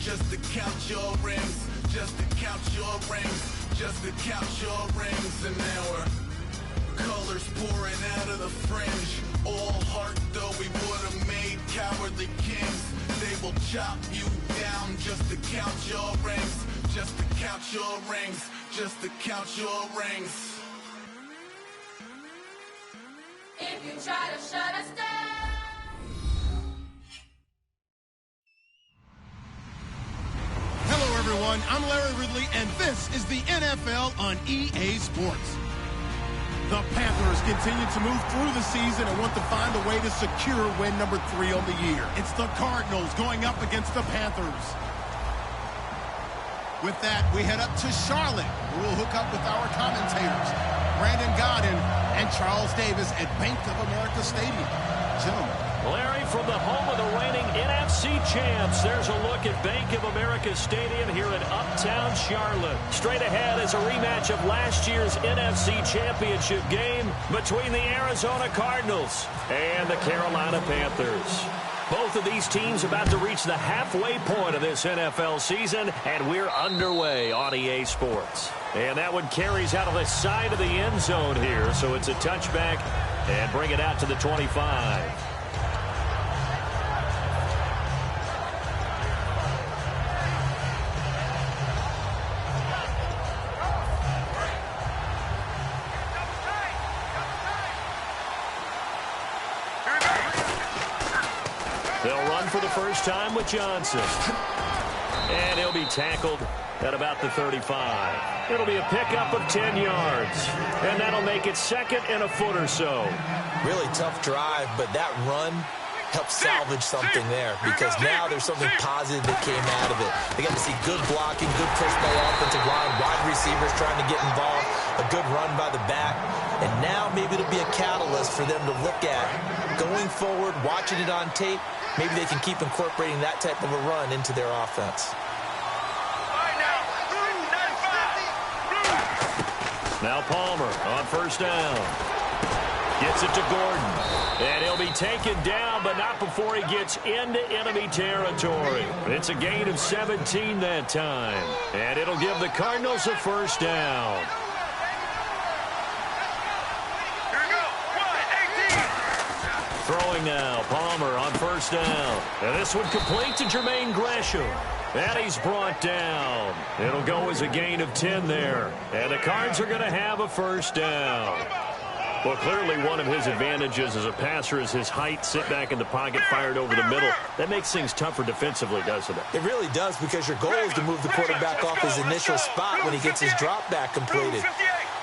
just to count your rings, just to count your rings, just to count your rings. And now we're colors pouring out of the fringe. All heart though we would have made cowardly kings. They will chop you down just to count your rings, just to count your rings, just to count your rings. If you try to shut us down. Hello everyone, I'm Larry Ridley and this is the NFL on EA Sports. The Panthers continue to move through the season and want to find a way to secure win number 3 on the year. It's the Cardinals going up against the Panthers. With that, we head up to Charlotte, where we'll hook up with our commentators, Brandon Godden and Charles Davis at Bank of America Stadium. Gentlemen. Larry, from the home of the reigning NFC champs, there's a look at Bank of America Stadium here in Uptown Charlotte. Straight ahead is a rematch of last year's NFC championship game between the Arizona Cardinals and the Carolina Panthers. Both of these teams about to reach the halfway point of this NFL season, and we're underway on EA Sports. And that one carries out of the side of the end zone here, so it's a touchback and bring it out to the 25. They'll run for the first time with Johnson. And he'll be tackled at about the 35. It'll be a pickup of 10 yards. And that'll make it second and a foot or so. Really tough drive, but that run helped salvage something there because now there's something positive that came out of it. They got to see good blocking, good push by the offensive line, wide receivers trying to get involved, a good run by the back. And now maybe it'll be a catalyst for them to look at going forward, watching it on tape. Maybe they can keep incorporating that type of a run into their offense. Now Palmer on first down. Gets it to Gordon. And he'll be taken down, but not before he gets into enemy territory. It's a gain of 17 that time. And it'll give the Cardinals a first down. Throwing now, Palmer on first down. And this one complete to Jermaine Gresham. And he's brought down. It'll go as a gain of 10 there. And the Cards are going to have a first down. Well, clearly one of his advantages as a passer is his height, sit back in the pocket, fired over the middle. That makes things tougher defensively, doesn't it? It really does, because your goal is to move the quarterback off his initial spot when he gets his drop back completed.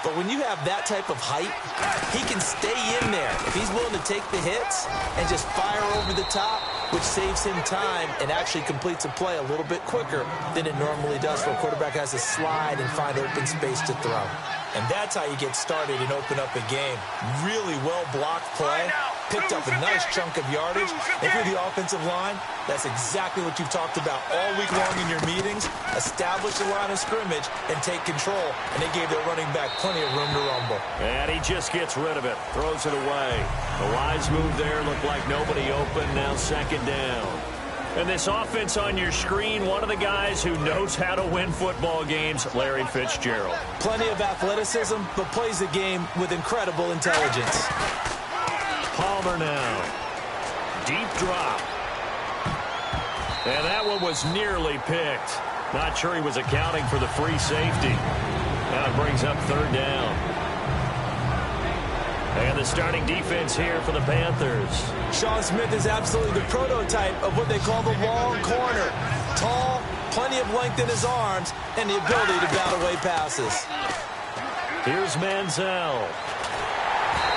But when you have that type of height, he can stay in there. If he's willing to take the hits and just fire over the top, which saves him time and actually completes a play a little bit quicker than it normally does, where a quarterback has to slide and find open space to throw. And that's how you get started and open up a game. Really well-blocked play, picked up a nice chunk of yardage. If you're the offensive line, that's exactly what you've talked about all week long in your meetings. Establish the line of scrimmage and take control. And they gave their running back plenty of room to rumble. And he just gets rid of it, throws it away. The wise move there, looked like nobody open, now second down. And this offense on your screen, one of the guys who knows how to win football games, Larry Fitzgerald. Plenty of athleticism, but plays the game with incredible intelligence. Palmer now. Deep drop. And that one was nearly picked. Not sure he was accounting for the free safety. Now it brings up third down. And the starting defense here for the Panthers. Sean Smith is absolutely the prototype of what they call the long corner. Tall, plenty of length in his arms, and the ability to bat away passes. Here's Manziel.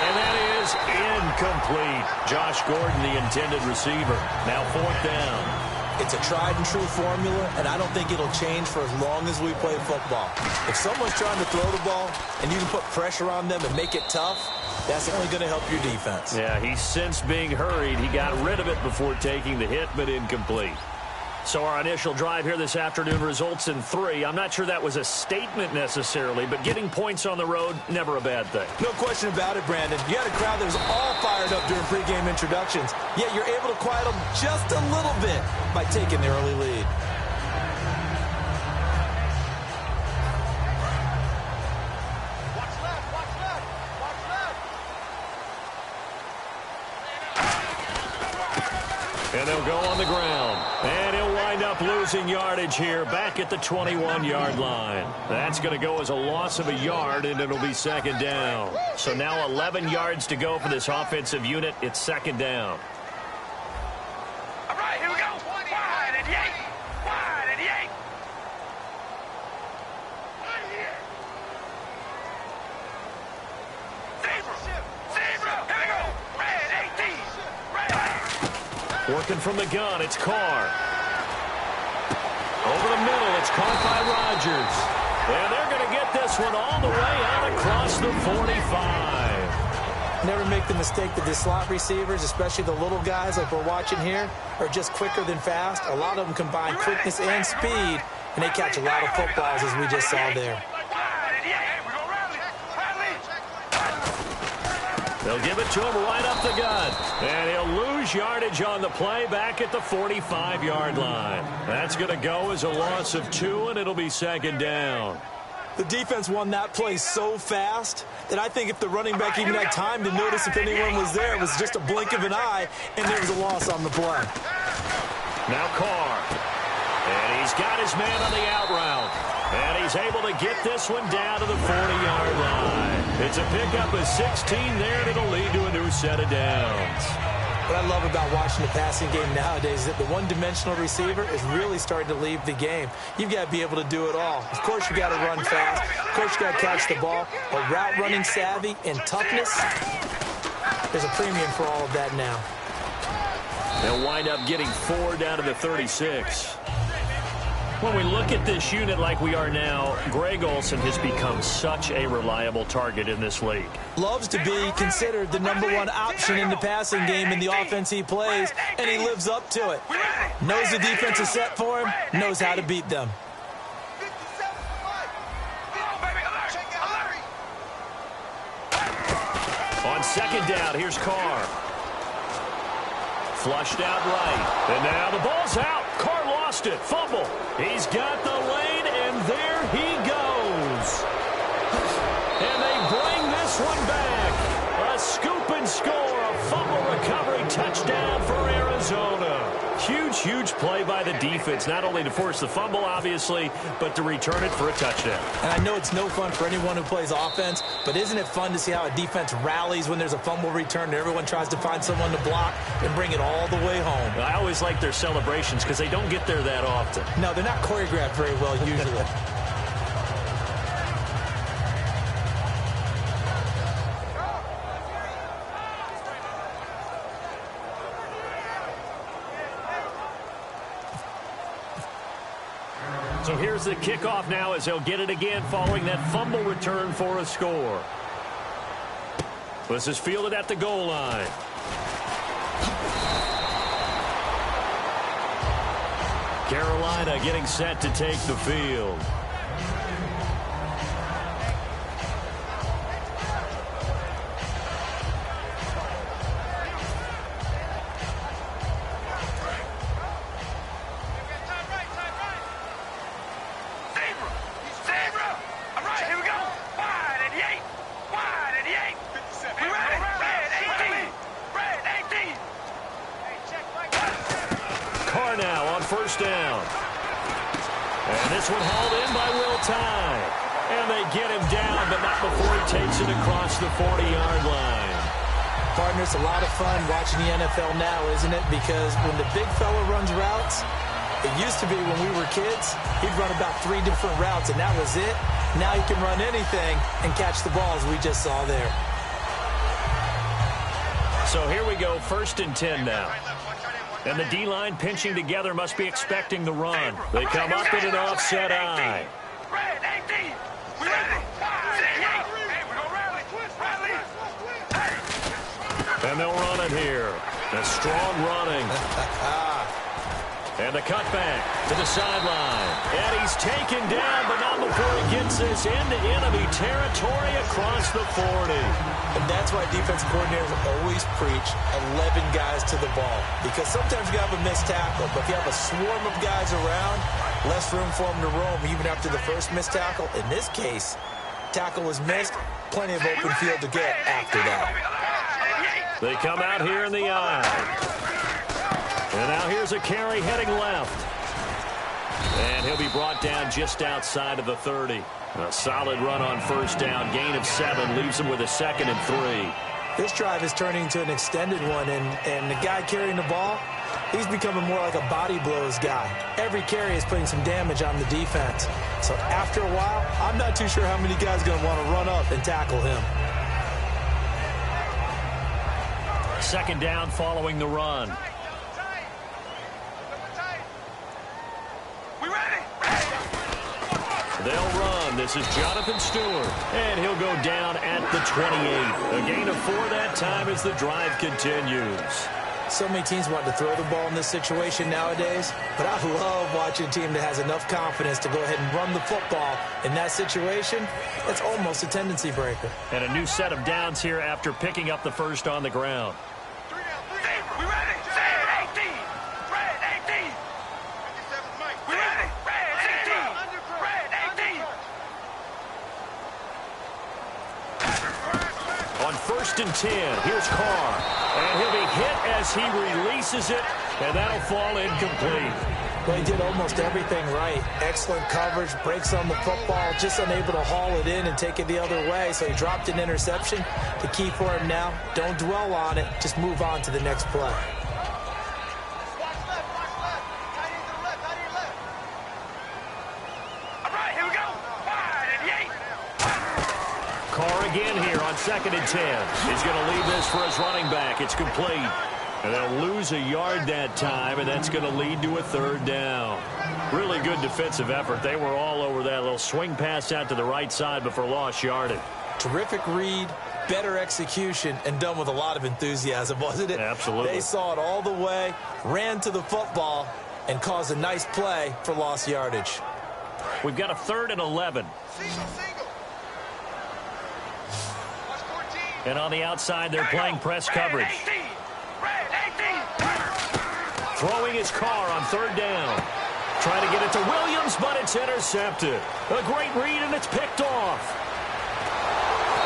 And that is incomplete. Josh Gordon, the intended receiver. Now fourth down. It's a tried-and-true formula, and I don't think it'll change for as long as we play football. If someone's trying to throw the ball and you can put pressure on them and make it tough, that's only going to help your defense. Yeah, he sensed being hurried. He got rid of it before taking the hit, but incomplete. So our initial drive here this afternoon results in 3. I'm not sure that was a statement necessarily, but getting points on the road, never a bad thing. No question about it, Brandon. You had a crowd that was all fired up during pregame introductions, yet you're able to quiet them just a little bit by taking the early lead. He'll go on the ground. And he'll wind up losing yardage here back at the 21-yard line. That's going to go as a loss of a yard, and it'll be second down. So now 11 yards to go for this offensive unit. It's second down. All right, here we go. Wide and yank. Wide and yank. Zebra. Here we go. Red 18. Red. Working from the gun, it's Carr. Over the middle, it's caught by Rodgers. And they're going to get this one all the way out across the 45. Never make the mistake that the slot receivers, especially the little guys like we're watching here, are just quicker than fast. A lot of them combine quickness and speed, and they catch a lot of footballs, as we just saw there. They'll give it to him right up the gut. And he'll lose yardage on the play back at the 45-yard line. That's going to go as a loss of 2, and it'll be second down. The defense won that play so fast that I think if the running back even had time to notice if anyone was there, it was just a blink of an eye, and there was a loss on the play. Now Carr. And he's got his man on the out route. And he's able to get this one down to the 40-yard line. It's a pickup of 16 there, and it'll lead to a new set of downs. What I love about watching the passing game nowadays is that the one-dimensional receiver is really starting to leave the game. You've got to be able to do it all. Of course, you've got to run fast. Of course, you've got to catch the ball. But route running savvy and toughness, there's a premium for all of that now. They'll wind up getting 4 down to the 36. When we look at this unit like we are now, Greg Olsen has become such a reliable target in this league. Loves to be considered the #1 option in the passing game in the offense he plays, and he lives up to it. Knows the defense is set for him, knows how to beat them. On second down, here's Carr. Flushed out right. And now the ball's out. Carr lost it. Fumble. He's got the lane, and there he goes. And they bring this one back. A scoop and score. A fumble recovery touchdown for Arizona. Huge, huge play by the defense, not only to force the fumble, obviously, but to return it for a touchdown. And I know it's no fun for anyone who plays offense, but isn't it fun to see how a defense rallies when there's a fumble return and everyone tries to find someone to block and bring it all the way home? I always like their celebrations because they don't get there that often. No, they're not choreographed very well usually. So here's the kickoff now as they'll get it again following that fumble return for a score. This is fielded at the goal line. Carolina getting set to take the field. First down. And this one hauled in by Will Tye. And they get him down, but not before he takes it across the 40-yard line. Partner, it's a lot of fun watching the NFL now, isn't it? Because when the big fella runs routes, it used to be when we were kids, he'd run about 3 different routes, and that was it. Now he can run anything and catch the ball, as we just saw there. So here we go, 1st and 10 now. And the D-line pinching together must be expecting the run. They come up in an offset eye. And they'll run it here. A strong running. And the cutback to the sideline. And he's taken down, but not before he gets this into enemy territory across the 40. And that's why defensive coordinators always preach 11 guys to the ball. Because sometimes you have a missed tackle, but if you have a swarm of guys around, less room for them to roam even after the first missed tackle. In this case, tackle was missed, plenty of open field to get after that. They come out here in the eye. And now here's a carry heading left. And he'll be brought down just outside of the 30. A solid run on first down. Gain of 7 leaves him with a 2nd and 3. This drive is turning into an extended one, and the guy carrying the ball, he's becoming more like a body blows guy. Every carry is putting some damage on the defense. So after a while, I'm not too sure how many guys are going to want to run up and tackle him. 2nd down following the run. They'll run. This is Jonathan Stewart. And he'll go down at the 28. A gain of 4 that time as the drive continues. So many teams want to throw the ball in this situation nowadays, but I love watching a team that has enough confidence to go ahead and run the football. In that situation, that's almost a tendency breaker. And a new set of downs here after picking up the first on the ground. We ready? Red 18. Red 18. We ready? Red 18. Red 18. On 1st and 10, here's Carr. And he'll be hit as he releases it, and that'll fall incomplete. Well, he did almost everything right. Excellent coverage, breaks on the football, just unable to haul it in and take it the other way, so he dropped an interception. The key for him now, don't dwell on it, just move on to the next play. Watch left. Tight end to the left. All right, here we go. Wide and 8. Carr again here on 2nd and 10. He's going to leave this for his running back. It's complete. And they'll lose a yard that time, and that's going to lead to a 3rd down. Really good defensive effort. They were all over that little swing pass out to the right side before lost yardage. Terrific read, better execution, and done with a lot of enthusiasm, wasn't it? Absolutely. They saw it all the way, ran to the football, and caused a nice play for lost yardage. We've got a 3rd and 11. Single. Watch 14. And on the outside, they're playing press coverage. Red 18. Red 18. Throwing his Carr on 3rd down. Trying to get it to Williams, but it's intercepted. A great read, and it's picked off.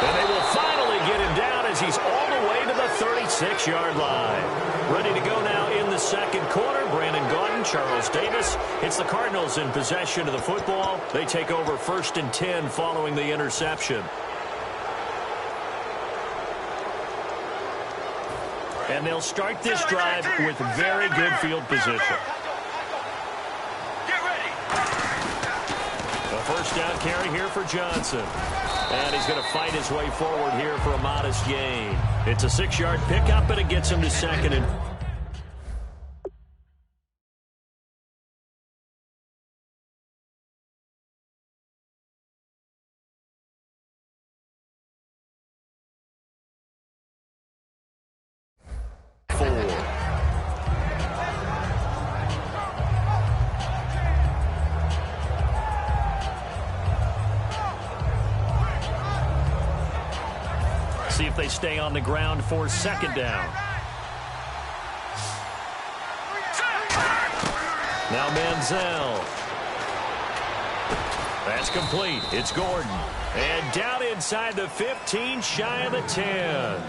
And they will finally get him down as he's all the way to the 36-yard line. Ready to go now in the 2nd quarter. Brandon Gaudin, Charles Davis. It's the Cardinals in possession of the football. They take over 1st and 10 following the interception. And they'll start this drive with very good field position. Get ready. A 1st down carry here for Johnson. And he's going to fight his way forward here for a modest gain. It's a 6-yard pickup, and it gets him to 2nd and... See if they stay on the ground for 2nd down. Now Manziel. That's complete. It's Gordon. And down inside the 15, shy of the 10.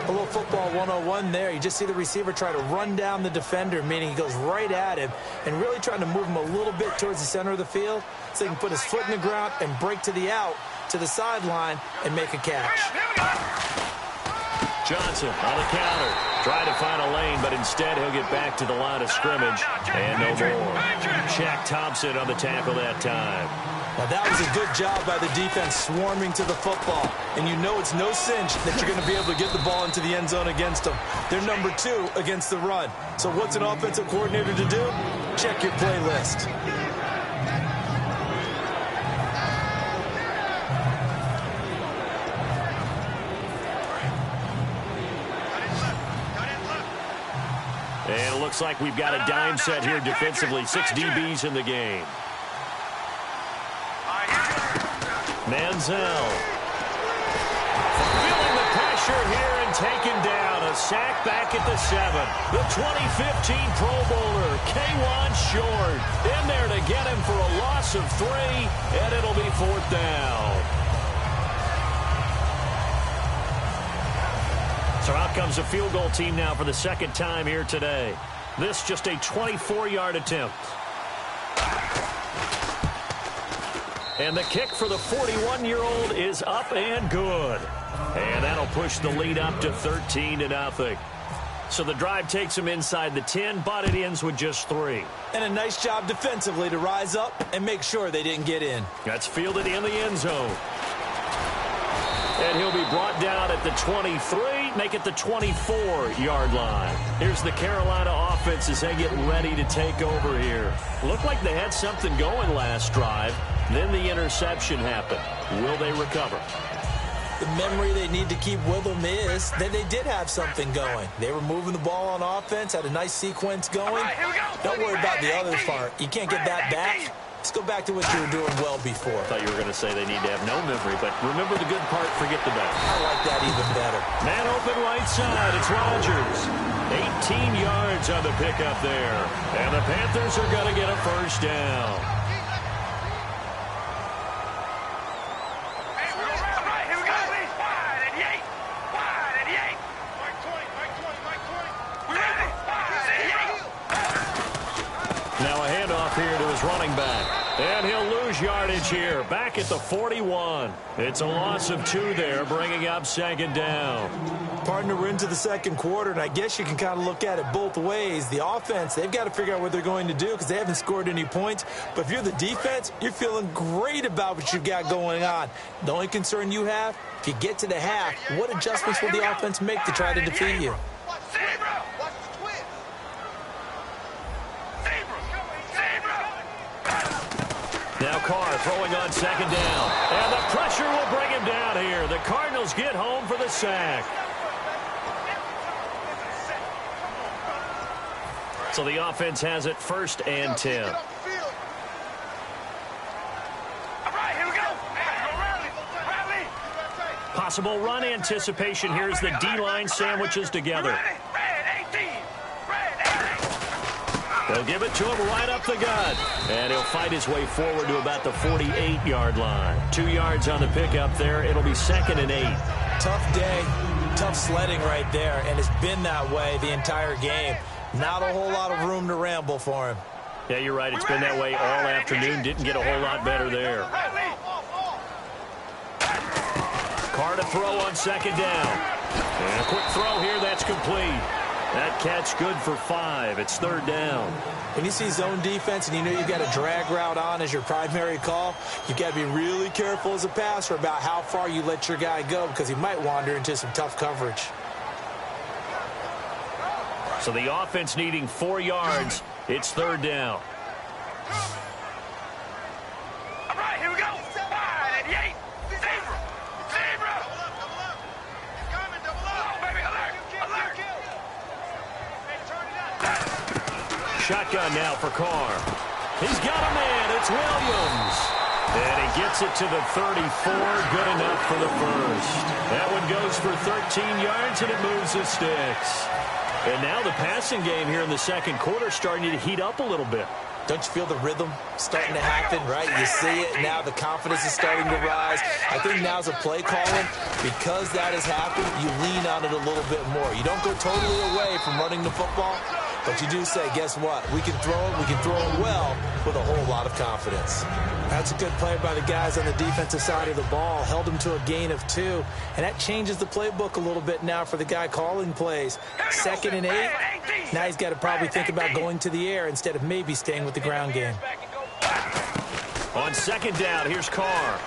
A little football 101 there. You just see the receiver try to run down the defender, meaning he goes right at him and really trying to move him a little bit towards the center of the field so he can put his foot in the ground and break to the out, to the sideline, and make a catch. Johnson on the counter. Trying to find a lane, but instead he'll get back to the line of scrimmage. And no more. Shaq Thompson on the tackle that time. Now that was a good job by the defense swarming to the football. And you know it's no cinch that you're going to be able to get the ball into the end zone against them. They're number 2 against the run. So what's an offensive coordinator to do? Check your playlist. And it looks like we've got a dime set here defensively. 6 DBs in the game. Manziel. Feeling the pressure here and taken down. A sack back at the 7. The 2015 Pro Bowler, K'Wan Short, in there to get him for a loss of 3, and it'll be 4th down. So out comes a field goal team now for the 2nd time here today. This just a 24-yard attempt. And the kick for the 41-year-old is up and good. And that'll push the lead up to 13-0. So the drive takes him inside the 10, but it ends with just 3. And a nice job defensively to rise up and make sure they didn't get in. That's fielded in the end zone. And he'll be brought down at the 23, make it the 24-yard line. Here's the Carolina offense as they get ready to take over here. Looked like they had something going last drive. Then the interception happened. Will they recover? The memory they need to keep with them is that they did have something going. They were moving the ball on offense, had a nice sequence going. Don't worry about the other part. You can't get that back. Let's go back to what you were doing well before. I thought you were going to say they need to have no memory, but remember the good part, forget the bad. I like that even better. Man open right side, it's Rodgers. 18 yards on the pickup there. And the Panthers are going to get a first down. Here to his running back. And he'll lose yardage here. Back at the 41. It's a loss of 2 there, bringing up second down. Partner, we're into the second quarter, and I guess you can kind of look at it both ways. The offense, they've got to figure out what they're going to do because they haven't scored any points. But if you're the defense, you're feeling great about what you've got going on. The only concern you have, if you get to the half, what adjustments will the offense make to try to defeat you? Now Carr throwing on second down. And the pressure will bring him down here. The Cardinals get home for the sack. So the offense has it 1st and 10. Possible run anticipation here as the D-line sandwiches together. They'll give it to him right up the gut. And he'll fight his way forward to about the 48-yard line. 2 yards on the pickup there. It'll be 2nd and 8. Tough day, tough sledding right there, and it's been that way the entire game. Not a whole lot of room to ramble for him. Yeah, you're right. It's been that way all afternoon. Didn't get a whole lot better there. Carr to throw on second down. And a quick throw here. That's complete. That catch good for 5. It's 3rd down. When you see zone defense and you know you've got a drag route on as your primary call, you've got to be really careful as a passer about how far you let your guy go because he might wander into some tough coverage. So the offense needing 4 yards. It's 3rd down. All right, here we go. 5 and 8. Zebra. Double up, baby. Alert. Shotgun now for Carr. He's got a man. It's Williams. And he gets it to the 34. Good enough for the first. That one goes for 13 yards, and it moves the sticks. And now the passing game here in the second quarter starting to heat up a little bit. Don't you feel the rhythm starting to happen, right? You see it now. The confidence is starting to rise. I think now's a play calling. Because that has happened, you lean on it a little bit more. You don't go totally away from running the football, but you do say, guess what? We can throw it. We can throw it well with a whole lot of confidence. That's a good play by the guys on the defensive side of the ball. Held them to a gain of 2. And that changes the playbook a little bit now for the guy calling plays. 2nd and 8. Now he's got to probably think about going to the air instead of maybe staying with the ground game. On second down, here's Carr.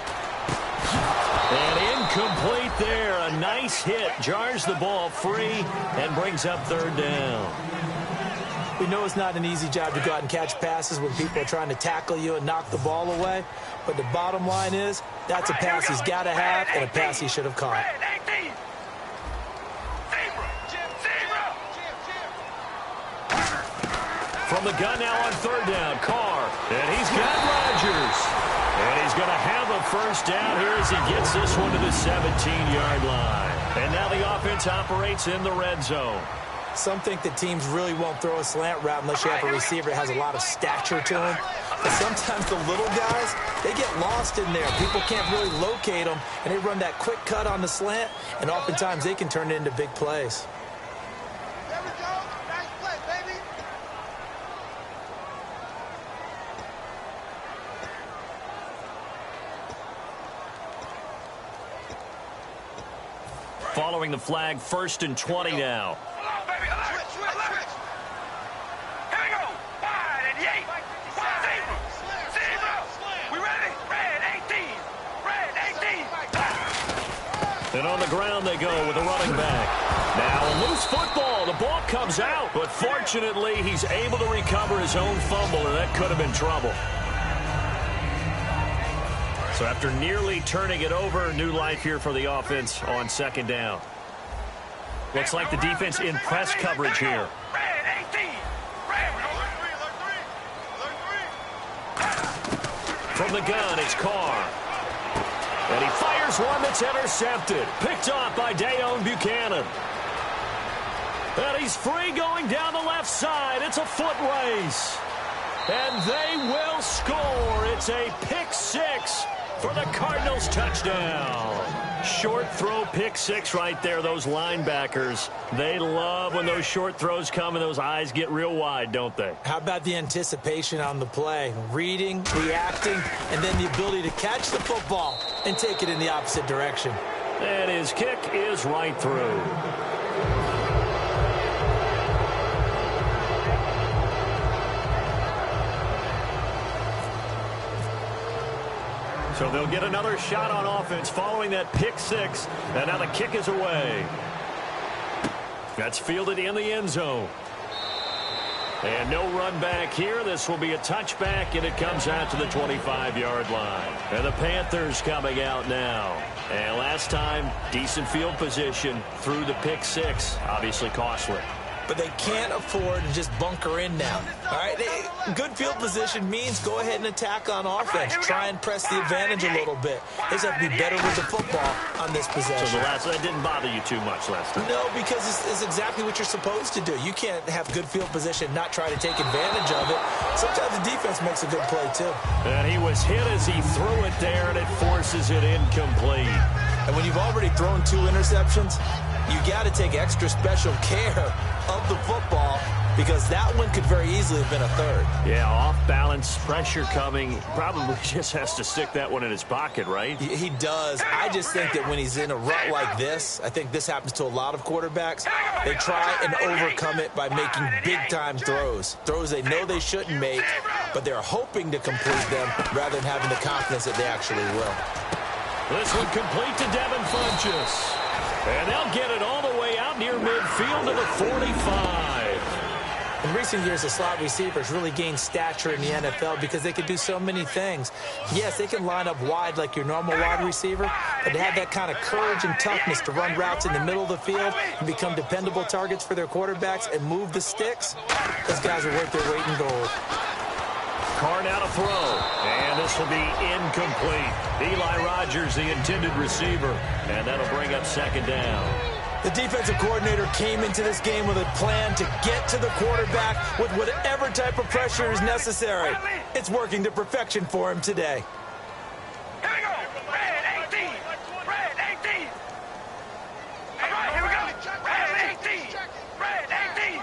And incomplete there. A nice hit. Jars the ball free and brings up 3rd down. We know it's not an easy job to go out and catch passes when people are trying to tackle you and knock the ball away. But the bottom line is, that's a pass he's got to have and a pass he should have caught. From the gun now on 3rd down, Carr. And he's got Rodgers. And he's going to have a first down here as he gets this one to the 17-yard line. And now the offense operates in the red zone. Some think that teams really won't throw a slant route unless you have a receiver that has a lot of stature to him. But sometimes the little guys, they get lost in there. People can't really locate them, and they run that quick cut on the slant, and oftentimes they can turn it into big plays. There we go. Nice play, baby. following the flag, 1st and 20 now. Come on, baby. Alert. Alert. Here we go. Wide and yay. Zebra. Zebra. We ready? Red 18. Red 18. And on the ground they go with a running back. Now a loose football. The ball comes out, but fortunately he's able to recover his own fumble, and that could have been trouble. So after nearly turning it over, new life here for the offense on 2nd down. Looks like the defense in press coverage here. Red 18. Red. From the gun, it's Carr. And he fires one that's intercepted. Picked off by Dayon Buchanan. And he's free going down the left side. It's a foot race. And they will score. It's a pick 6 for the Cardinals touchdown. Short throw, pick 6 right there. Those linebackers, they love when those short throws come and those eyes get real wide, don't they? How about the anticipation on the play? Reading, reacting, and then the ability to catch the football and take it in the opposite direction. And his kick is right through. So they'll get another shot on offense following that pick 6. And now the kick is away. That's fielded in the end zone. And no run back here. This will be a touchback, and it comes out to the 25-yard line. And the Panthers coming out now. And last time, decent field position through the pick 6. Obviously costly. But they can't afford to just bunker in now. All right, good field position means go ahead and attack on offense. Try and press the advantage a little bit. They just have to be better with the football on this possession. So that didn't bother you too much last time? No, because it's exactly what you're supposed to do. You can't have good field position, not try to take advantage of it. Sometimes the defense makes a good play, too. And he was hit as he threw it there, and it forces it incomplete. And when you've already thrown 2 interceptions, you got to take extra special care of the football because that one could very easily have been a 3rd. Yeah, off balance, pressure coming. Probably just has to stick that one in his pocket, right? He does. I just think that when he's in a rut like this, I think this happens to a lot of quarterbacks, they try and overcome it by making big-time throws. Throws they know they shouldn't make, but they're hoping to complete them rather than having the confidence that they actually will. This one complete to Devin Funchess. And they'll get it all the way out near midfield to the 45. In recent years, the slot receivers really gained stature in the NFL because they could do so many things. Yes, they can line up wide like your normal wide receiver, but to have that kind of courage and toughness to run routes in the middle of the field and become dependable targets for their quarterbacks and move the sticks, those guys are worth their weight in gold. Carr now to throw, and this will be incomplete. Eli Rogers, the intended receiver, and that'll bring up 2nd down. The defensive coordinator came into this game with a plan to get to the quarterback with whatever type of pressure is necessary. It's working to perfection for him today. Here we go. Red 18. Red 18. All right, here we go. Red 18. Red 18.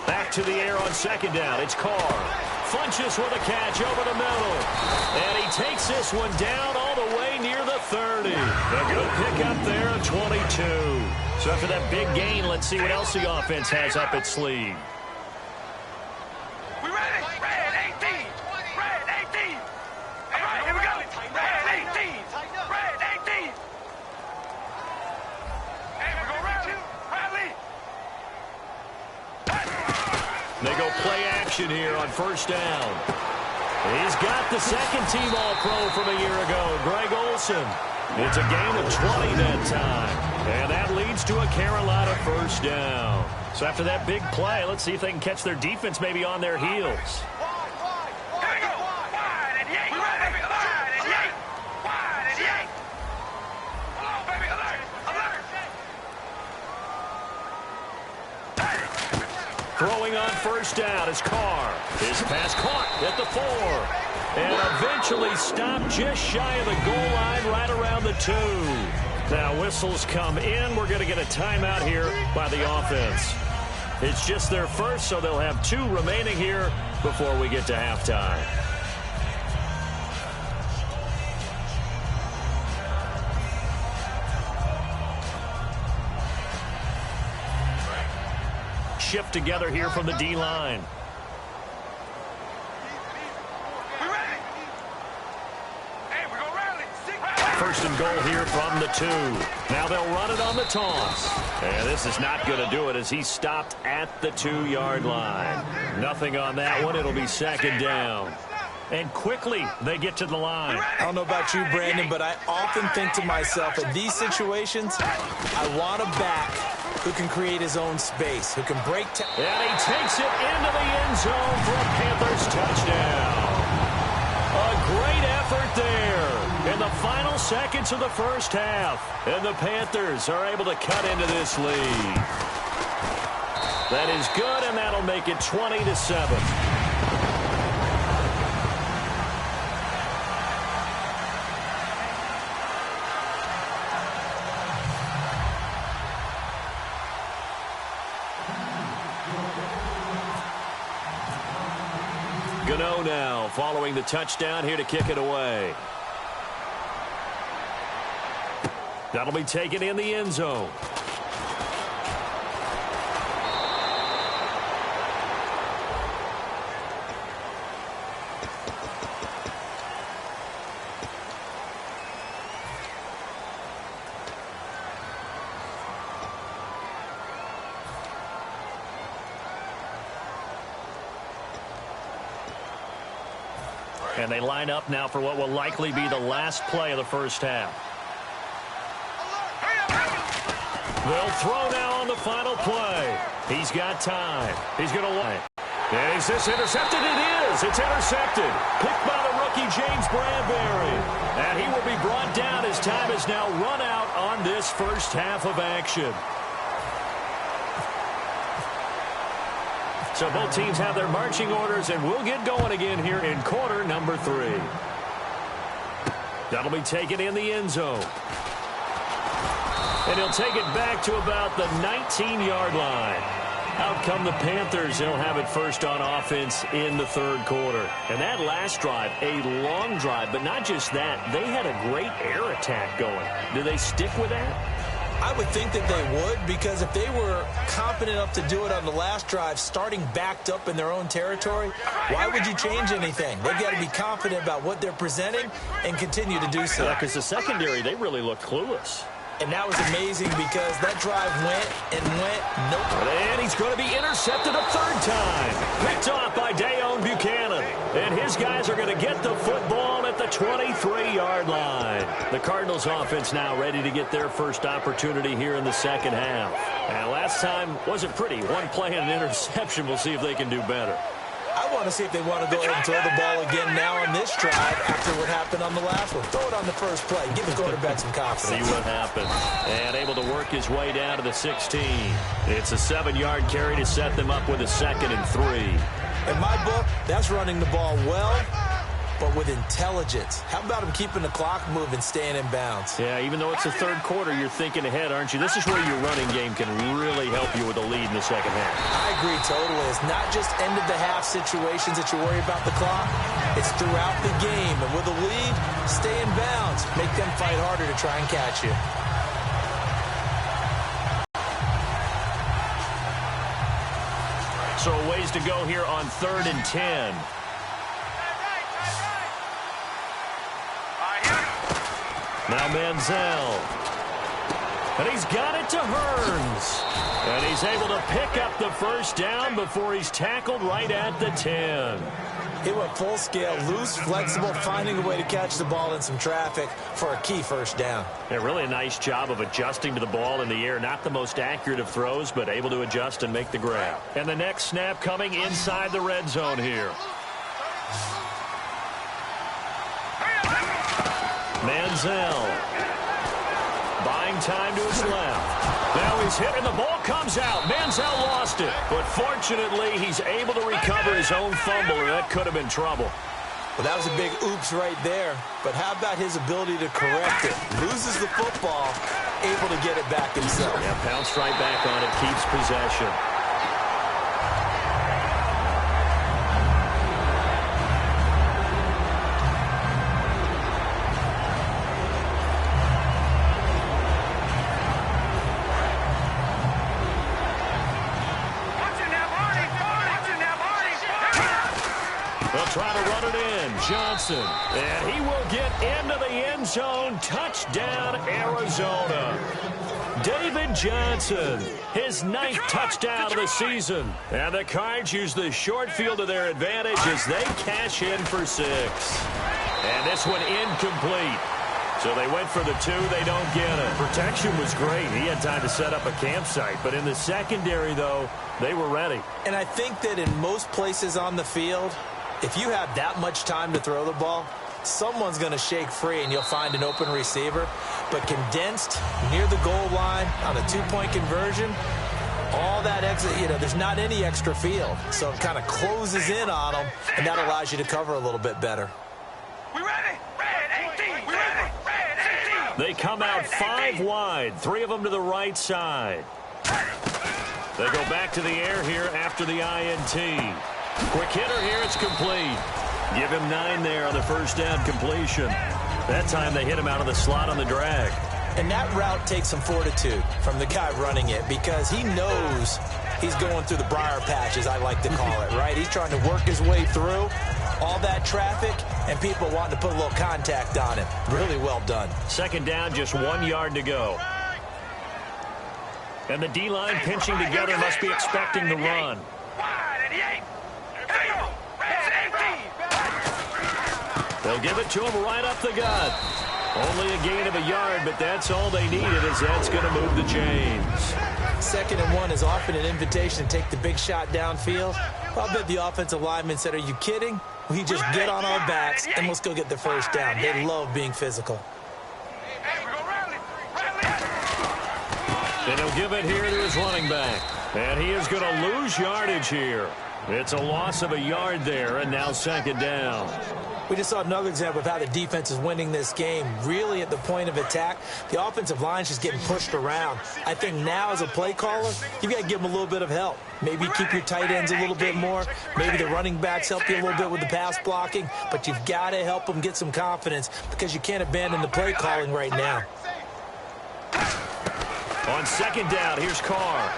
Back to the air on 2nd down. It's Carr. Funchess with a catch over the middle. And he takes this one down all the way near the 30. A good pick up there of 22. So after that big gain, let's see what else the offense has up its sleeve. We ready? Red 18. Red 18. All right, here we go. Red 18. Red 18. Hey, we're going to run you. Riley. They go play action here on 1st down. He's got the 2nd team All-Pro from a year ago, Greg Olsen. It's a gain of 20 that time. And that leads to a Carolina 1st down. So after that big play, let's see if they can catch their defense maybe on their heels. Here we go. Wide and yay. We ready? Wide and yay. Wide and yay. Come on, baby. Alert. Alert. Throwing on 1st down is Carr. His pass caught at the 4. And eventually stopped just shy of the goal line right around the 2. Now whistles come in. We're going to get a timeout here by the offense. It's just their first, so they'll have 2 remaining here before we get to halftime. shift together here from the D-line. First and goal here from the 2. Now they'll run it on the toss. And this is not going to do it as he's stopped at the 2-yard line. Nothing on that one. It'll be second down. And quickly they get to the line. I don't know about you, Brandon, but I often think to myself, in these situations, I want a back who can create his own space, who can break. And he takes it into the end zone for a Panthers touchdown. A great effort there in the final seconds of the first half. And the Panthers are able to cut into this lead. That is good, and that'll make it 20-7. Gano now following the touchdown here to kick it away. That'll be taken in the end zone. And they line up now for what will likely be the last play of the first half. They'll throw now on the final play. He's got time. He's going to line. And is this intercepted? It is. It's intercepted. Picked by the rookie James Bradbury. And he will be brought down as time is now run out on this first half of action. So both teams have their marching orders, and we'll get going again here in quarter number 3. That'll be taken in the end zone. And he'll take it back to about the 19-yard line. Out come the Panthers. They'll have it first on offense in the third quarter. And that last drive, a long drive, but not just that. They had a great air attack going. Do they stick with that? I would think that they would, because if they were confident enough to do it on the last drive, starting backed up in their own territory, why would you change anything? They've got to be confident about what they're presenting and continue to do so. Yeah, because the secondary, they really look clueless. And that was amazing because that drive went and went. Nope. And he's going to be intercepted a third time. Picked off by Dayon Buchanan. And his guys are going to get the football at the 23-yard line. The Cardinals offense now ready to get their first opportunity here in the second half. And last time wasn't pretty. One play and an interception. We'll see if they can do better. I want to see if they want to go ahead and throw the ball again now on this drive after what happened on the last one. Throw it on the first play. Give the quarterback some confidence. See what happens. And able to work his way down to the 16. It's a 7-yard carry to set them up with a 2nd and 3. In my book, that's running the ball well, but with intelligence. How about him keeping the clock moving, staying in bounds? Yeah, even though it's the third quarter, you're thinking ahead, aren't you? This is where your running game can really help you with a lead in the second half. I agree totally. It's not just end-of-the-half situations that you worry about the clock. It's throughout the game. And with a lead, stay in bounds. Make them fight harder to try and catch you. So a ways to go here on 3rd and 10. Now Manziel. And he's got it to Hearns. And he's able to pick up the first down before he's tackled right at the 10. He went full scale, loose, flexible, finding a way to catch the ball in some traffic for a key first down. Yeah, really a nice job of adjusting to the ball in the air. Not the most accurate of throws, but able to adjust and make the grab. And the next snap coming inside the red zone here. Manziel buying time to his left. Now he's hit and the ball comes out. Manziel lost it, but fortunately he's able to recover his own fumble, or that could have been trouble. Well, that was a big oops right there, but how about his ability to correct it? Loses the football, able to get it back himself. Yeah, pounced right back on it, keeps possession. They'll try to run it in. Johnson. And he will get into the end zone. Touchdown, Arizona. David Johnson, his 9th touchdown of the season. And the Cards use the short field to their advantage as they cash in for 6. And this one incomplete. So they went for the 2. They don't get it. Protection was great. He had time to set up a campsite. But in the secondary, though, they were ready. And I think that in most places on the field, if you have that much time to throw the ball, someone's going to shake free and you'll find an open receiver. But condensed near the goal line on a 2-point conversion, all that exit, there's not any extra field. So it kind of closes in on them, and that allows you to cover a little bit better. We ready? Red 18. We ready? Red 18. They come out 5 wide, 3 of them to the right side. They go back to the air here after the INT. Quick hitter here, it's complete. Give him 9 there on the first down completion. That time they hit him out of the slot on the drag. And that route takes some fortitude from the guy running it because he knows he's going through the briar patch, as I like to call it, right? He's trying to work his way through all that traffic and people wanting to put a little contact on him. Really well done. Second down, just 1 yard to go. And the D-line pinching together must be expecting the run. Wide 88. Red 18. They'll give it to him right up the gut. Only a gain of a yard, but that's all they needed as that's going to move the chains. 2nd and 1 is often an invitation to take the big shot downfield. I'll bet the offensive linemen said, are you kidding? We just get on our backs and let's go get the first down. They love being physical. And he'll give it here to his running back. And he is going to lose yardage here. It's a loss of a yard there, and now 2nd down. We just saw another example of how the defense is winning this game. Really at the point of attack, the offensive line's just getting pushed around. I think now as a play caller, you've got to give them a little bit of help. Maybe keep your tight ends a little bit more. Maybe the running backs help you a little bit with the pass blocking. But you've got to help them get some confidence because you can't abandon the play calling right now. On 2nd down, here's Carr.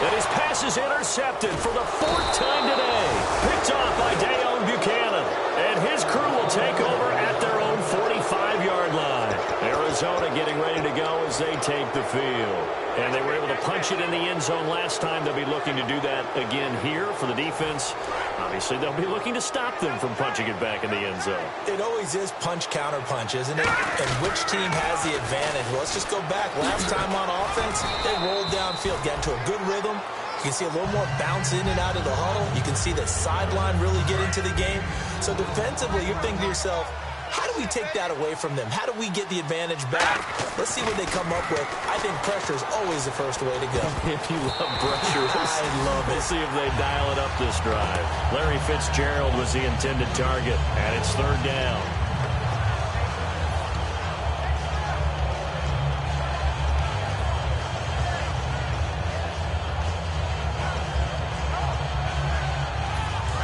And his pass is intercepted for the 4th time today. Picked off by Dayon Buchanan. And his crew will take over at their own 45-yard line. Arizona getting ready to go as they take the field. And they were able to punch it in the end zone last time. They'll be looking to do that again here for the defense. Obviously, they'll be looking to stop them from punching it back in the end zone. It always is punch-counter-punch, isn't it? And which team has the advantage? Well, let's just go back. Last time on offense, they rolled downfield, got into a good rhythm. You can see a little more bounce in and out of the huddle. You can see the sideline really get into the game. So defensively, you're thinking to yourself, how do we take that away from them? How do we get the advantage back? Let's see what they come up with. I think pressure is always the first way to go. If you love pressure, I love it. We'll see if they dial it up this drive. Larry Fitzgerald was the intended target, and it's 3rd down.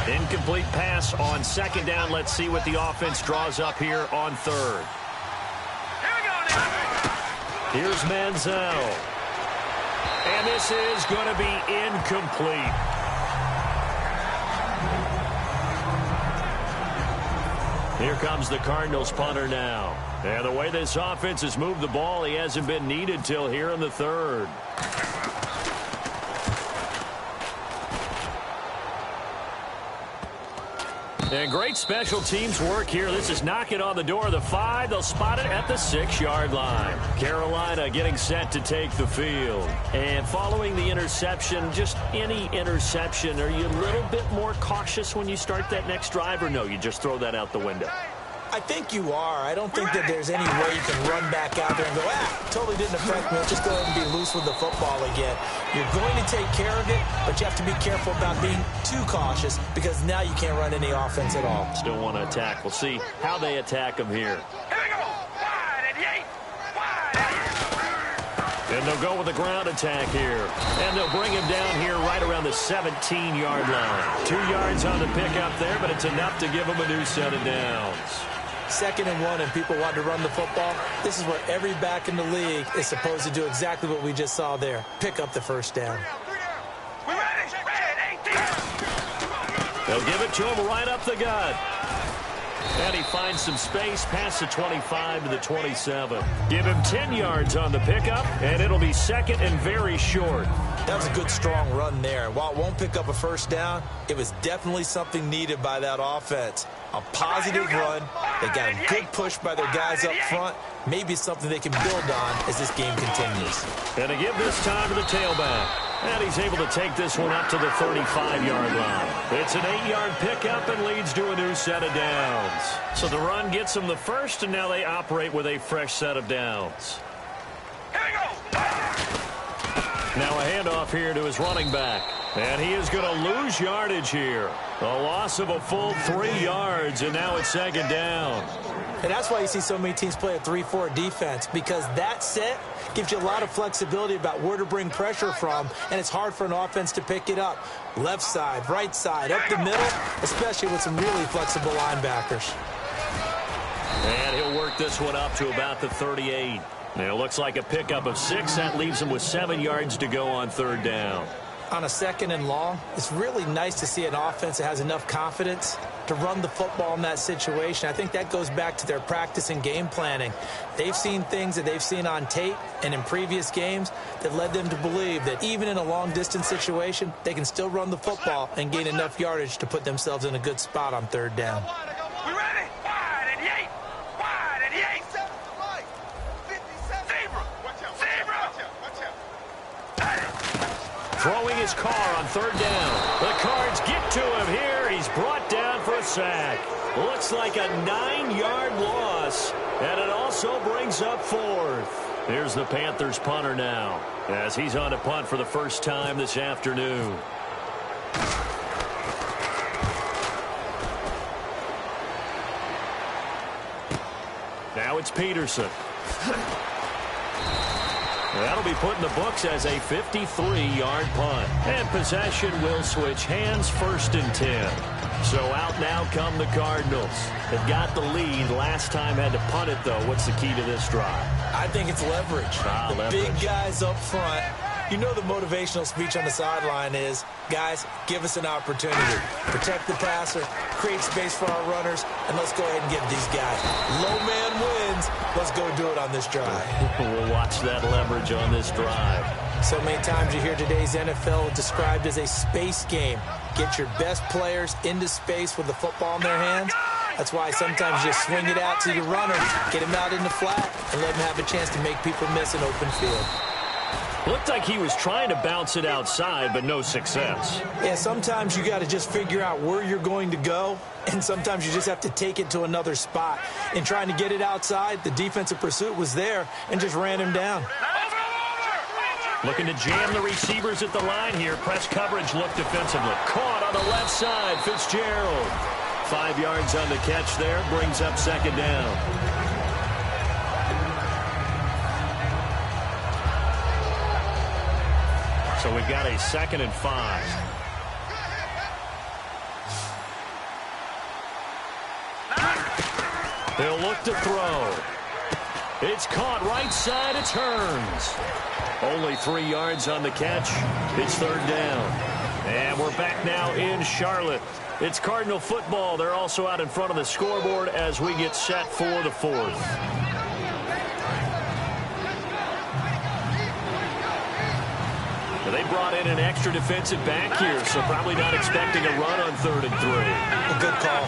Incomplete pass on 2nd down. Let's see what the offense draws up here on 3rd. Here we go now. Here's Manziel. And this is going to be incomplete. Here comes the Cardinals punter now. And the way this offense has moved the ball, he hasn't been needed till here in the 3rd. And great special teams work here. This is knocking on the door of the 5. They'll spot it at the 6-yard line. Carolina getting set to take the field. And following the interception, just any interception, are you a little bit more cautious when you start that next drive, or no, you just throw that out the window? I think you are. I don't think that there's any way you can run back out there and go, totally didn't affect me. Let's just go ahead and be loose with the football again. You're going to take care of it, but you have to be careful about being too cautious because now you can't run any offense at all. Still want to attack. We'll see how they attack him here. Here we go. Wide 88. Wide 88. And they'll go with the ground attack here. And they'll bring him down here right around the 17-yard line. 2 yards on the pickup there, but it's enough to give him a new set of downs. 2nd and 1 and people want to run the football. This is where every back in the league is supposed to do exactly what we just saw there. Pick up the first down. We ready? Red 18. They'll give it to him right up the gut. And he finds some space past the 25 to the 27. Give him 10 yards on the pickup, and it'll be second and very short. That was a good, strong run there. While it won't pick up a first down, it was definitely something needed by that offense. A positive run. They got a good push by their guys up front. Maybe something they can build on as this game continues. And to give this time to the tailback. And he's able to take this one up to the 35-yard line. It's an 8-yard pickup and leads to a new set of downs. So the run gets them the first, and now they operate with a fresh set of downs. Here we go. Now a handoff here to his running back. And he is going to lose yardage here. A loss of a full 3 yards, and now it's second down. And that's why you see so many teams play a 3-4 defense, because that set gives you a lot of flexibility about where to bring pressure from, and it's hard for an offense to pick it up. Left side, right side, up the middle, especially with some really flexible linebackers. And he'll work this one up to about the 38. Now it looks like a pickup of 6. That leaves him with 7 yards to go on third down. On a second and long, it's really nice to see an offense that has enough confidence to run the football in that situation. I think that goes back to their practice and game planning. They've seen things that they've seen on tape and in previous games that led them to believe that even in a long-distance situation, they can still run the football and gain enough yardage to put themselves in a good spot on third down. We ready? Wide and eight. Wide and eight. Zebra. Throwing his car on third down. The Cards get to him here. He's brought down for a sack. Looks like a 9-yard loss. And it also brings up fourth. Here's the Panthers punter now, as he's on to punt for the first time this afternoon. Now it's Peterson. That'll be put in the books as a 53-yard punt. And possession will switch hands, first and 10. So out now come the Cardinals. They've got the lead. Last time had to punt it, though. What's the key to this drive? I think it's leverage. Leverage. Big guys up front. You know the motivational speech on the sideline is, guys, give us an opportunity. Protect the passer, create space for our runners, and let's go ahead and give these guys. Low man wins. Let's go do it on this drive. We'll watch that leverage on this drive. So many times you hear today's NFL described as a space game. Get your best players into space with the football in their hands. That's why sometimes you swing it out to your runner, get him out in the flat, and let him have a chance to make people miss an open field. Looked like he was trying to bounce it outside, but no success. Yeah, sometimes you got to just figure out where you're going to go, and sometimes you just have to take it to another spot. In trying to get it outside, the defensive pursuit was there and just ran him down. Looking to jam the receivers at the line here. Press coverage look defensively. Caught on the left side, Fitzgerald. 5 yards on the catch there, brings up second down. So we've got a 2nd and 5. They'll look to throw. It's caught right side. It turns. Only 3 yards on the catch. It's third down. And we're back now in Charlotte. It's Cardinal football. They're also out in front of the scoreboard as we get set for the fourth. They brought in an extra defensive back here, so probably not expecting a run on 3rd and 3. A good call.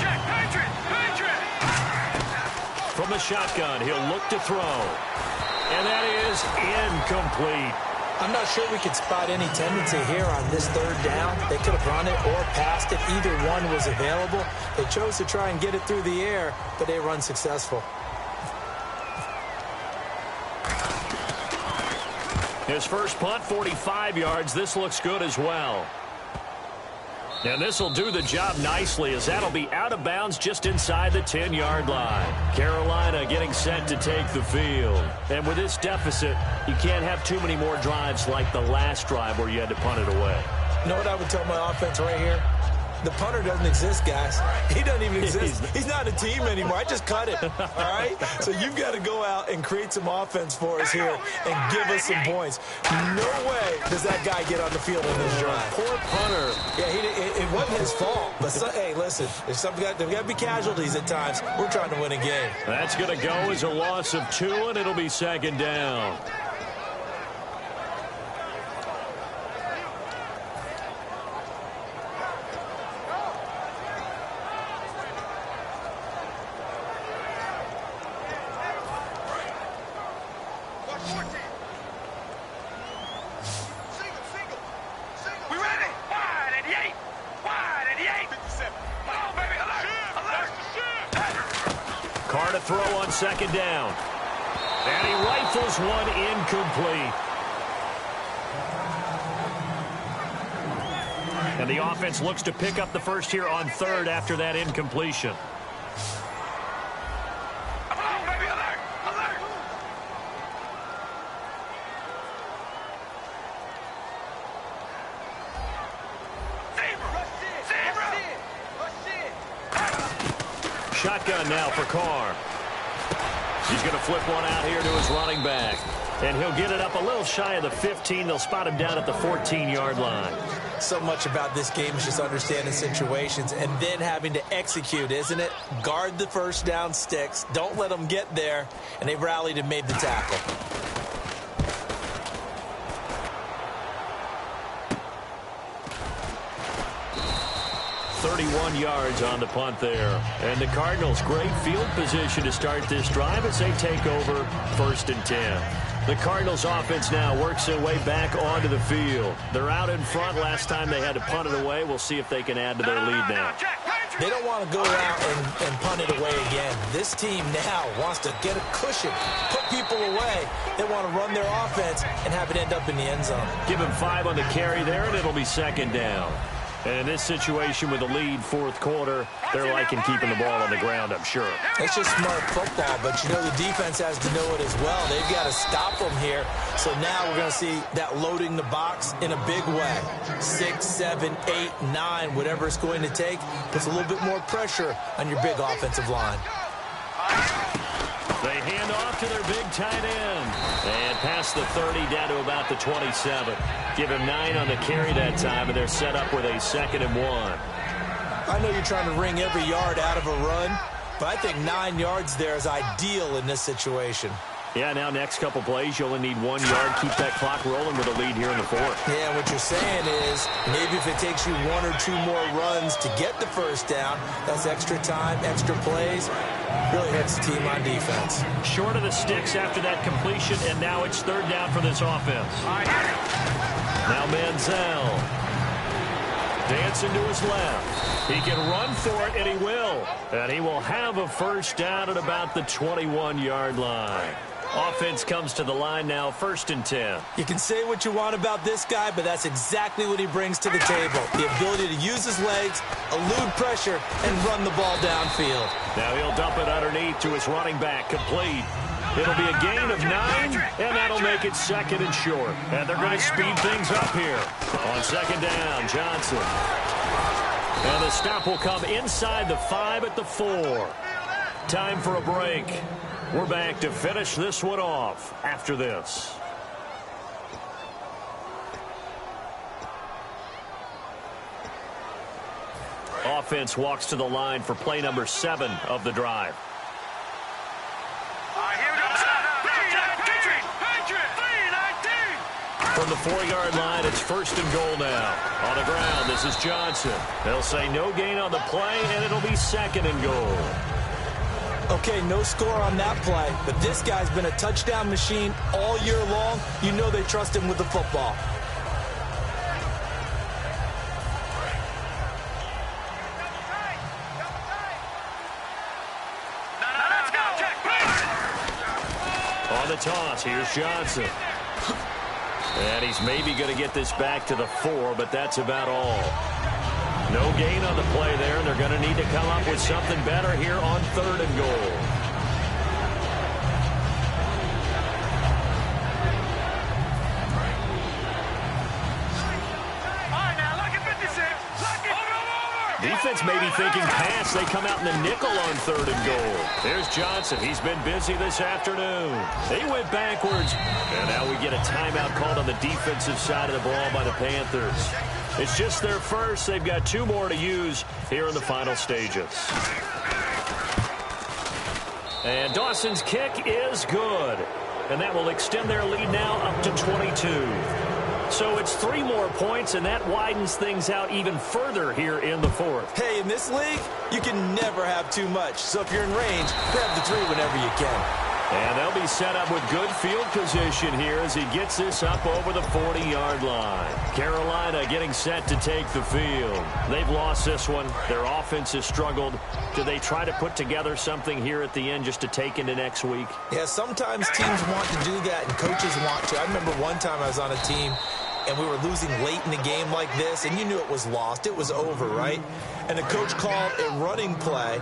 From the shotgun, he'll look to throw. And that is incomplete. I'm not sure we could spot any tendency here on this third down. They could have run it or passed it. Either one was available. They chose to try and get it through the air, but they were unsuccessful. His first punt, 45 yards. This looks good as well. And this will do the job nicely, as that'll be out of bounds just inside the 10-yard line. Carolina getting set to take the field. And with this deficit, you can't have too many more drives like the last drive where you had to punt it away. You know what I would tell my offense right here? The punter doesn't exist, guys. He doesn't even exist. He's not a team anymore. I just cut it, all right? So you've got to go out and create some offense for us here and give us some points. No way does that guy get on the field in this drive. Poor punter. Yeah, it wasn't his fault. But, hey, listen, there's got to be casualties at times. We're trying to win a game. That's going to go as a loss of 2, and it'll be second down. Carr to throw on second down. And he rifles one incomplete. And the offense looks to pick up the first here on third after that incompletion. Shotgun now for Carr. He's going to flip one out here to his running back. And he'll get it up a little shy of the 15. They'll spot him down at the 14-yard line. So much about this game is just understanding situations and then having to execute, isn't it? Guard the first down sticks. Don't let them get there. And they rallied and made the tackle. .31 yards on the punt there. And the Cardinals, great field position to start this drive as they take over 1st and 10. The Cardinals offense now works their way back onto the field. They're out in front. Last time they had to punt it away. We'll see if they can add to their lead now. They don't want to go out and punt it away again. This team now wants to get a cushion, put people away. They want to run their offense and have it end up in the end zone. Give him 5 on the carry there, and it'll be second down. And in this situation with the lead 4th quarter, they're liking keeping the ball on the ground, I'm sure. It's just smart football, but you know the defense has to know it as well. They've got to stop them here. So now we're going to see that loading the box in a big way. 6, 7, 8, 9, whatever it's going to take, puts a little bit more pressure on your big offensive line. They hand off to their big tight end. And past the 30 down to about the 27. Give him 9 on the carry that time, and they're set up with a 2nd and 1. I know you're trying to wring every yard out of a run, but I think 9 yards there is ideal in this situation. Yeah, now next couple plays, you only need 1 yard. Keep that clock rolling with a lead here in the 4th. Yeah, what you're saying is maybe if it takes you 1 or 2 more runs to get the first down, that's extra time, extra plays. Really hurts the team on defense. Short of the sticks after that completion, and now it's 3rd down for this offense. Now Manziel. Dancing to his left. He can run for it, and he will. And he will have a first down at about the 21-yard line. Offense comes to the line now, 1st and 10. You can say what you want about this guy, but that's exactly what he brings to the table. The ability to use his legs, elude pressure, and run the ball downfield. Now he'll dump it underneath to his running back, complete. It'll be a gain of 9, and that'll make it 2nd and short. And they're going to speed things up here. On 2nd down, Johnson. And the stop will come inside the 5 at the 4. Time for a break. We're back to finish this one off after this. Offense walks to the line for play number 7 of the drive. From the 4-yard line, it's 1st and goal now. On the ground, this is Johnson. They'll say no gain on the play, and it'll be 2nd and goal. Okay, no score on that play, but this guy's been a touchdown machine all year long. You know they trust him with the football. On the toss, here's Johnson. And he's maybe going to get this back to the 4, but that's about all. No gain on the play there, and they're going to need to come up with something better here on 3rd and goal. defense may be thinking pass. They come out in the nickel on 3rd and goal. Here's Johnson. He's been busy this afternoon. They went backwards. And now we get a timeout called on the defensive side of the ball by the Panthers. It's just their first. They've got 2 more to use here in the final stages. And Dawson's kick is good. And that will extend their lead now up to 22. So it's 3 more points, and that widens things out even further here in the 4th. Hey, in this league, you can never have too much. So if you're in range, grab the 3 whenever you can. And they'll be set up with good field position here as he gets this up over the 40-yard line. Carolina getting set to take the field. They've lost this one. Their offense has struggled. Do they try to put together something here at the end just to take into next week? Yeah, sometimes teams want to do that and coaches want to. I remember one time I was on a team and we were losing late in the game like this, and you knew it was lost. It was over, right? And the coach called a running play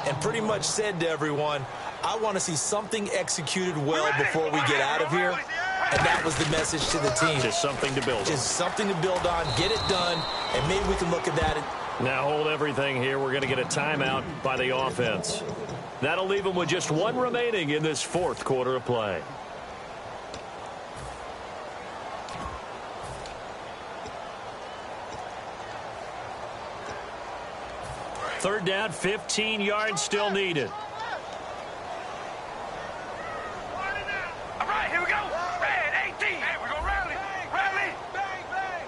and pretty much said to everyone, I want to see something executed well before we get out of here. And that was the message to the team. Just something to build on. Just something to build on, get it done, and maybe we can look at that. Now hold everything here. We're going to get a timeout by the offense. That'll leave them with just 1 remaining in this 4th quarter of play. Third down, 15 yards still needed. All right, here we go. Red 18. Hey, we're going to rally. Rally.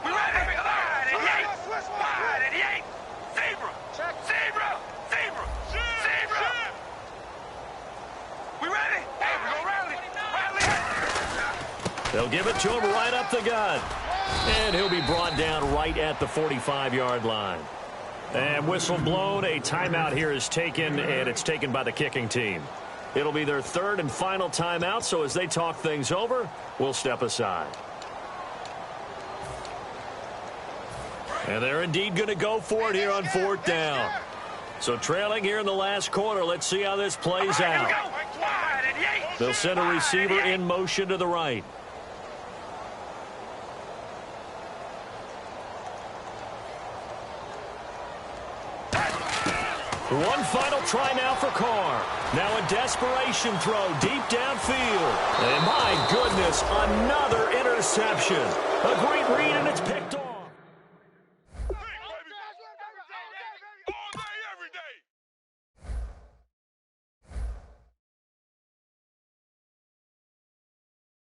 We ready. 588. 588. Zebra. Zebra. Zebra. Zebra. We ready. Hey, we're going to rally. Rally. They'll give it to him right up the gut. And he'll be brought down right at the 45-yard line. And whistle blown. A timeout here is taken, and it's taken by the kicking team. It'll be their 3rd and final timeout, so as they talk things over, we'll step aside. And they're indeed going to go for it here on 4th down. So trailing here in the last quarter, let's see how this plays out. They'll send a receiver in motion to the right. One final try now for Carr. Now a desperation throw deep downfield. And my goodness, another interception. A great read, and it's picked off.